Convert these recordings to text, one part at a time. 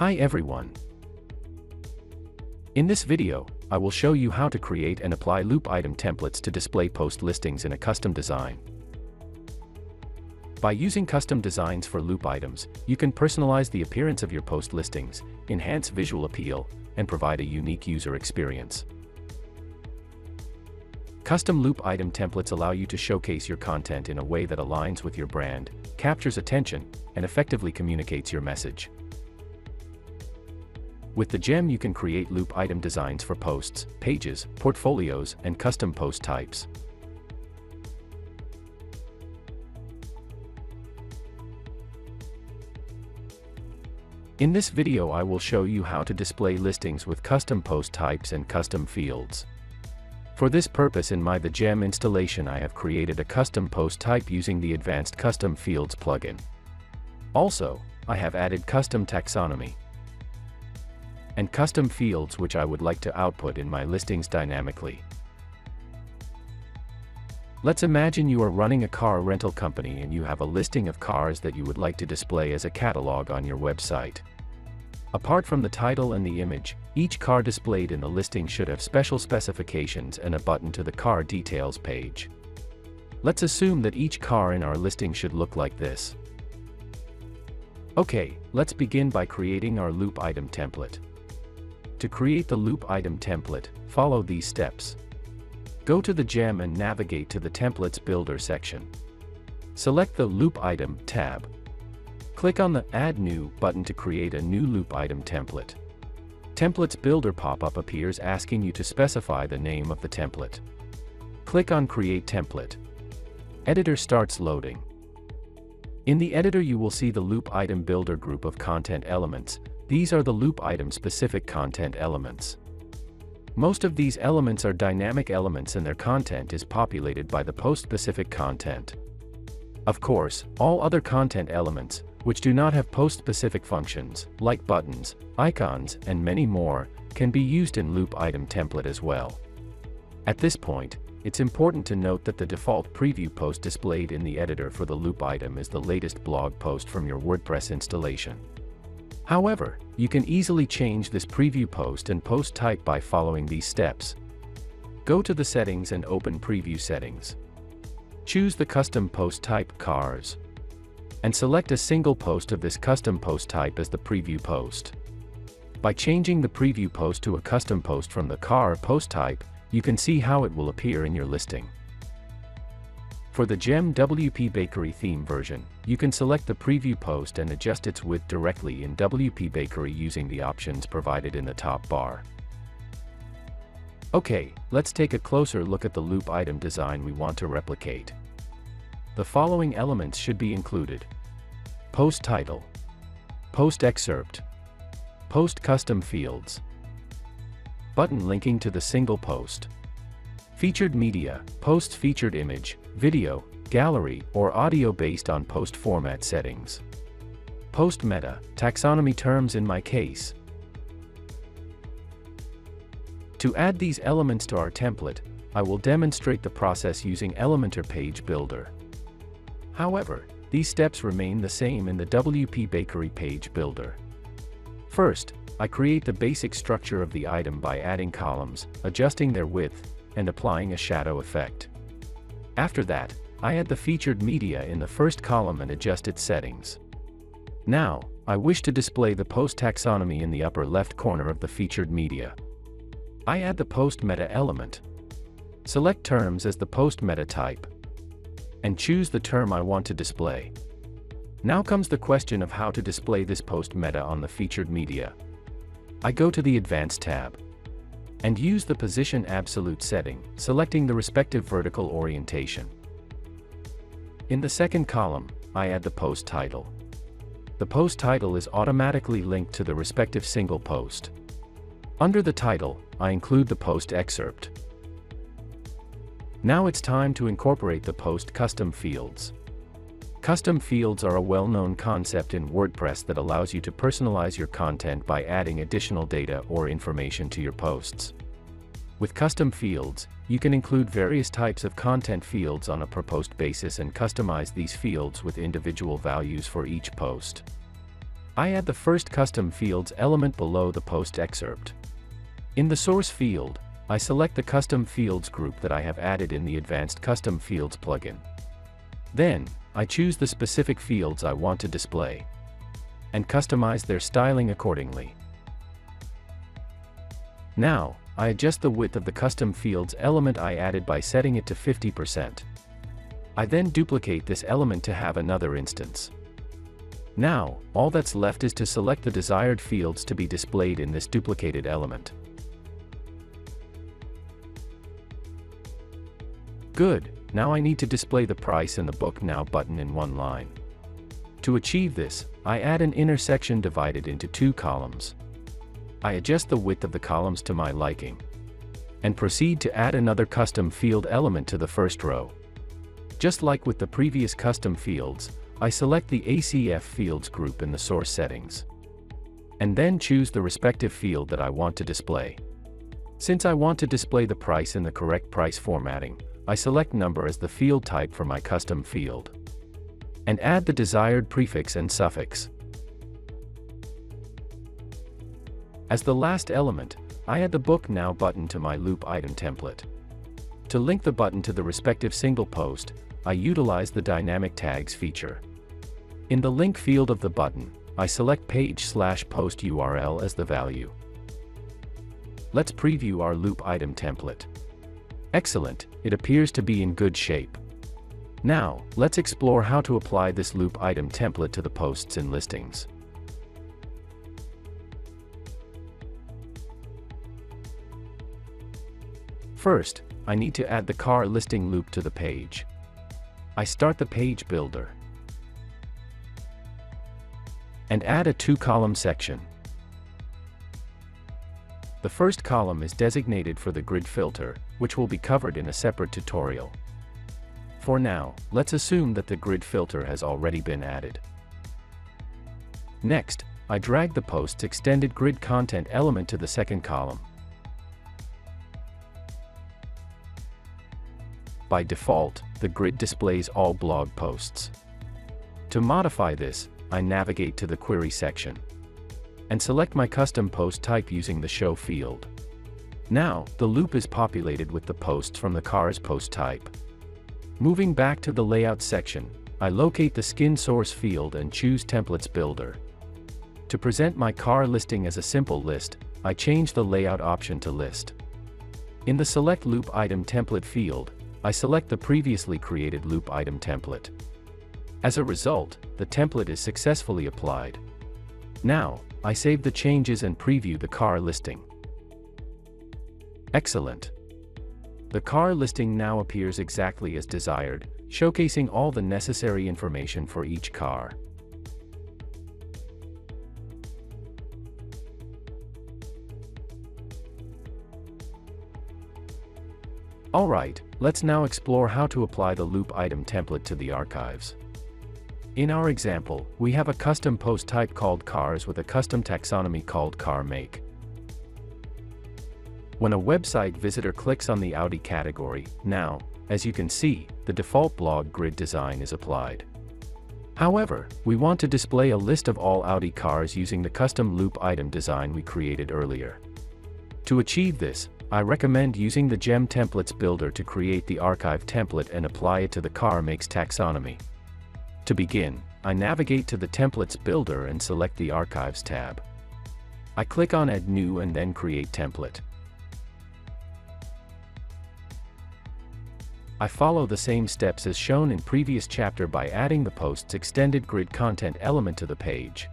Hi everyone! In this video, I will show you how to create and apply loop item templates to display post listings in a custom design. By using custom designs for loop items, you can personalize the appearance of your post listings, enhance visual appeal, and provide a unique user experience. Custom loop item templates allow you to showcase your content in a way that aligns with your brand, captures attention, and effectively communicates your message. With TheGem, you can create loop item designs for posts, pages, portfolios, and custom post types. In this video, I will show you how to display listings with custom post types and custom fields. For this purpose, in my TheGem installation, I have created a custom post type using the Advanced Custom Fields plugin. Also, I have added custom taxonomy and custom fields which I would like to output in my listings dynamically. Let's imagine you are running a car rental company and you have a listing of cars that you would like to display as a catalog on your website. Apart from the title and the image, each car displayed in the listing should have special specifications and a button to the car details page. Let's assume that each car in our listing should look like this. Okay, let's begin by creating our loop item template. To create the loop item template, follow these steps. Go to TheGem and navigate to the Templates Builder section. Select the Loop Item tab. Click on the Add New button to create a new loop item template. Templates Builder pop-up appears asking you to specify the name of the template. Click on Create Template. Editor starts loading. In the editor, you will see the Loop Item Builder group of content elements. These are the loop item specific content elements. Most of these elements are dynamic elements and their content is populated by the post-specific content. Of course, all other content elements, which do not have post-specific functions, like buttons, icons, and many more, can be used in loop item template as well. At this point, it's important to note that the default preview post displayed in the editor for the loop item is the latest blog post from your WordPress installation. However, you can easily change this preview post and post type by following these steps. Go to the settings and open Preview Settings. Choose the custom post type Cars, and select a single post of this custom post type as the preview post. By changing the preview post to a custom post from the car post type, you can see how it will appear in your listing. For the TheGem WP Bakery theme version, you can select the preview post and adjust its width directly in WP Bakery using the options provided in the top bar. Okay, let's take a closer look at the loop item design we want to replicate. The following elements should be included: post title, post excerpt, post custom fields, button linking to the single post, featured media, post featured image, video, gallery, or audio based on post format settings, post meta, taxonomy terms in my case. To add these elements to our template, I will demonstrate the process using Elementor Page Builder. However, these steps remain the same in the WP Bakery Page Builder. First, I create the basic structure of the item by adding columns, adjusting their width, and applying a shadow effect. After that, I add the featured media in the first column and adjust its settings. Now, I wish to display the post taxonomy in the upper left corner of the featured media. I add the post meta element. Select terms as the post meta type, and choose the term I want to display. Now comes the question of how to display this post meta on the featured media. I go to the Advanced tab and use the Position Absolute setting, selecting the respective vertical orientation. In the second column, I add the post title. The post title is automatically linked to the respective single post. Under the title, I include the post excerpt. Now it's time to incorporate the post custom fields. Custom fields are a well-known concept in WordPress that allows you to personalize your content by adding additional data or information to your posts. With custom fields, you can include various types of content fields on a per-post basis and customize these fields with individual values for each post. I add the first custom fields element below the post excerpt. In the source field, I select the custom fields group that I have added in the Advanced Custom Fields plugin. Then, I choose the specific fields I want to display and customize their styling accordingly. Now, I adjust the width of the custom fields element I added by setting it to 50%. I then duplicate this element to have another instance. Now, all that's left is to select the desired fields to be displayed in this duplicated element. Good, now I need to display the price and the Book Now button in one line. To achieve this, I add an inner section divided into two columns. I adjust the width of the columns to my liking, and proceed to add another custom field element to the first row. Just like with the previous custom fields, I select the ACF fields group in the source settings, and then choose the respective field that I want to display. Since I want to display the price in the correct price formatting, I select number as the field type for my custom field, and add the desired prefix and suffix. As the last element, I add the Book Now button to my loop item template. To link the button to the respective single post, I utilize the dynamic tags feature. In the link field of the button, I select page/post URL as the value. Let's preview our loop item template. Excellent, it appears to be in good shape. Now, let's explore how to apply this loop item template to the posts and listings. First, I need to add the car listing loop to the page. I start the page builder and add a two-column section. The first column is designated for the grid filter, which will be covered in a separate tutorial. For now, let's assume that the grid filter has already been added. Next, I drag the post's extended grid content element to the second column. By default, the grid displays all blog posts. To modify this, I navigate to the query section and select my custom post type using the show field. Now, the loop is populated with the posts from the car's post type. Moving back to the layout section, I locate the skin source field and choose Templates Builder. To present my car listing as a simple list, I change the layout option to list. In the Select Loop Item Template field, I select the previously created loop item template. As a result, the template is successfully applied. Now, I save the changes and preview the car listing. Excellent. The car listing now appears exactly as desired, showcasing all the necessary information for each car. Alright, let's now explore how to apply the loop item template to the archives. In our example, we have a custom post type called cars with a custom taxonomy called car make. When a website visitor clicks on the Audi category, now, as you can see, the default blog grid design is applied. However, we want to display a list of all Audi cars using the custom loop item design we created earlier. To achieve this, I recommend using the TheGem Templates Builder to create the archive template and apply it to the car makes taxonomy. To begin, I navigate to the Templates Builder and select the Archives tab. I click on Add New and then Create Template. I follow the same steps as shown in previous chapter by adding the post's extended grid content element to the page.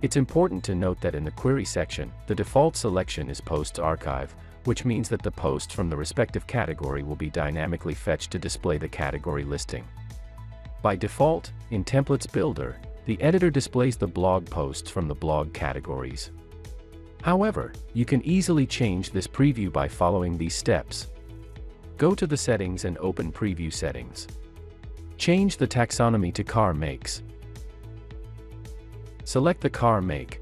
It's important to note that in the query section, the default selection is Posts Archive, which means that the posts from the respective category will be dynamically fetched to display the category listing. By default, in Templates Builder, the editor displays the blog posts from the blog categories. However, you can easily change this preview by following these steps. Go to the settings and open Preview Settings. Change the taxonomy to Car Makes. Select the car make.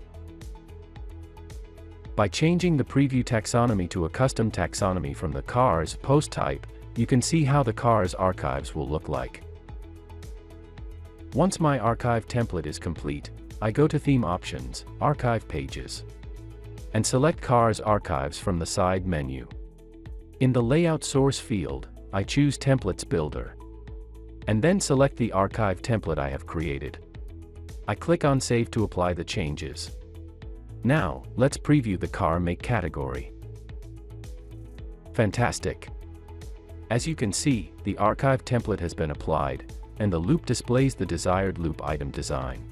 By changing the preview taxonomy to a custom taxonomy from the car's post type, you can see how the car's archives will look like. Once my archive template is complete, I go to Theme Options, Archive Pages, and select Cars Archives from the side menu. In the Layout Source field, I choose Templates Builder, and then select the archive template I have created. I click on Save to apply the changes. Now, let's preview the car make category. Fantastic! As you can see, the archive template has been applied, and the loop displays the desired loop item design.